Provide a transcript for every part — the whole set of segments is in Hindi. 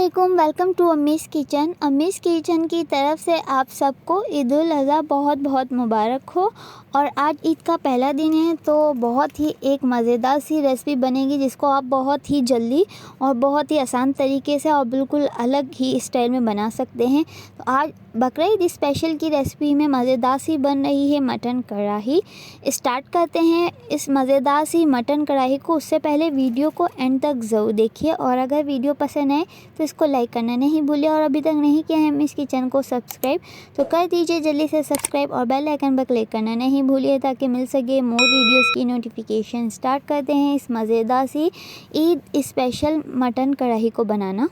अस्सलामुअलैकुम, वेलकम टू अम्मीज़ किचन। अम्मीज़ किचन की तरफ से आप सबको ईद उल अज़हा बहुत बहुत मुबारक हो। और आज ईद का पहला दिन है तो बहुत ही एक मज़ेदार सी रेसिपी बनेगी जिसको आप बहुत ही जल्दी और बहुत ही आसान तरीके से और बिल्कुल अलग ही स्टाइल में बना सकते हैं। तो आज बकरा ईद स्पेशल की रेसिपी में मज़ेदार सी बन रही है मटन कढ़ाई। स्टार्ट करते हैं इस मज़ेदार सी मटन कढ़ाई को। उससे पहले वीडियो को एंड तक ज़रूर देखिए और अगर वीडियो पसंद आए तो इसको लाइक करना नहीं भूलिए और अभी तक नहीं किया है इस किचन को सब्सक्राइब तो कर दीजिए जल्दी से सब्सक्राइब और बेल आइकन पर क्लिक करना नहीं भूलिए ताकि मिल सके मोर वीडियोस की नोटिफिकेशन। स्टार्ट करते हैं इस मज़ेदार सी ईद स्पेशल मटन कढ़ाई को बनाना।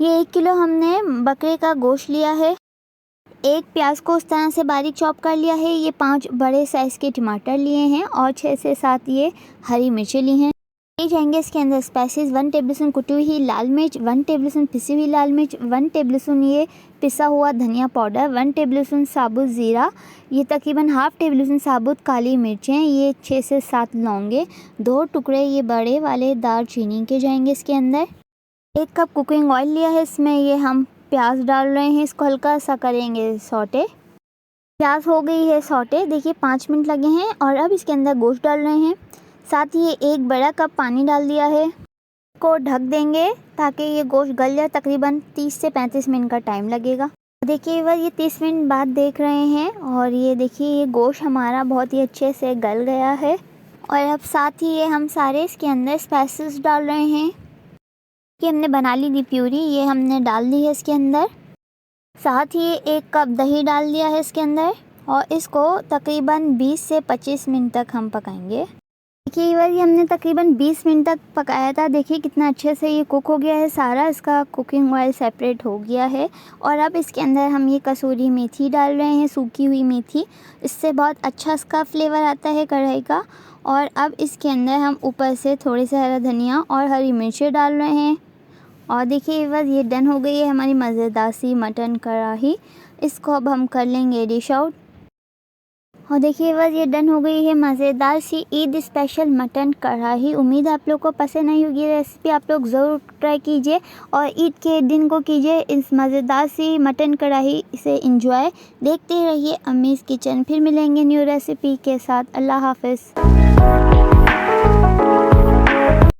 ये 1 किलो हमने बकरे का गोश्त लिया है। एक प्याज को उस तरह से बारीक चॉप कर लिया है। ये 5 बड़े साइज़ के टमाटर लिए हैं और 6 से 7 ये हरी मिर्चें ली हैं। ये जाएंगे इसके अंदर स्पाइसेस 1 टेबलस्पून कुटी हुई लाल मिर्च, 1 टेबलस्पून पिसी हुई लाल मिर्च, 1 टेबलस्पून ये पिसा हुआ धनिया पाउडर, 1 टेबलस्पून साबुत ज़ीरा, ये तकरीबन हाफ़ टेबलस्पून साबुत काली मिर्चें, ये 6 से 7 लौंगे, 2 टुकड़े ये बड़े वाले दालचीनी के जाएंगे इसके अंदर। 1 कप कुकिंग ऑयल लिया है, इसमें ये हम प्याज डाल रहे हैं। इसको हल्का सा करेंगे सौटे। प्याज हो गई है सौटे, देखिए 5 मिनट लगे हैं। और अब इसके अंदर गोश्त डाल रहे हैं। साथ ही 1 बड़ा कप पानी डाल दिया है। को ढक देंगे ताकि ये गोश्त गल जाए। तकरीबन 30 से 35 मिनट का टाइम लगेगा। देखिए वह ये 30 मिनट बाद देख रहे हैं और ये देखिए ये गोश्त हमारा बहुत ही अच्छे से गल गया है। और अब साथ ही ये हम सारे इसके अंदर स्पाइसेस डाल रहे हैं कि हमने बना ली थी प्यूरी, ये हमने डाल दी है इसके अंदर। साथ ही 1 कप दही डाल दिया है इसके अंदर और इसको तकरीबन 20 से 25 मिनट तक हम पकाएंगे। देखिए ये हमने तकरीबन 20 मिनट तक पकाया था। देखिए कितना अच्छे से ये कुक हो गया है, सारा इसका कुकिंग ऑयल सेपरेट हो गया है। और अब इसके अंदर हम ये कसूरी मेथी डाल रहे हैं, सूखी हुई मेथी। इससे बहुत अच्छा इसका फ्लेवर आता है कढ़ाई का। और अब इसके अंदर हम ऊपर से थोड़े से हरा धनिया और हरी मिर्चें डाल रहे हैं। और देखिए बस ये डन हो गई है हमारी मज़ेदार सी मटन कढ़ाई। इसको अब हम कर लेंगे डिश आउट। और देखिए बस ये डन हो गई है मज़ेदार सी ईद स्पेशल मटन कढ़ाई। उम्मीद है आप लोग को पसंद आई होगी रेसिपी। आप लोग ज़रूर ट्राई कीजिए और ईद के दिन को कीजिए इस मज़ेदार सी मटन कढ़ाई से इंजॉय। देखते रहिए अम्मीज़ किचन। फिर मिलेंगे न्यू रेसिपी के साथ। अल्लाह हाफ़िज़।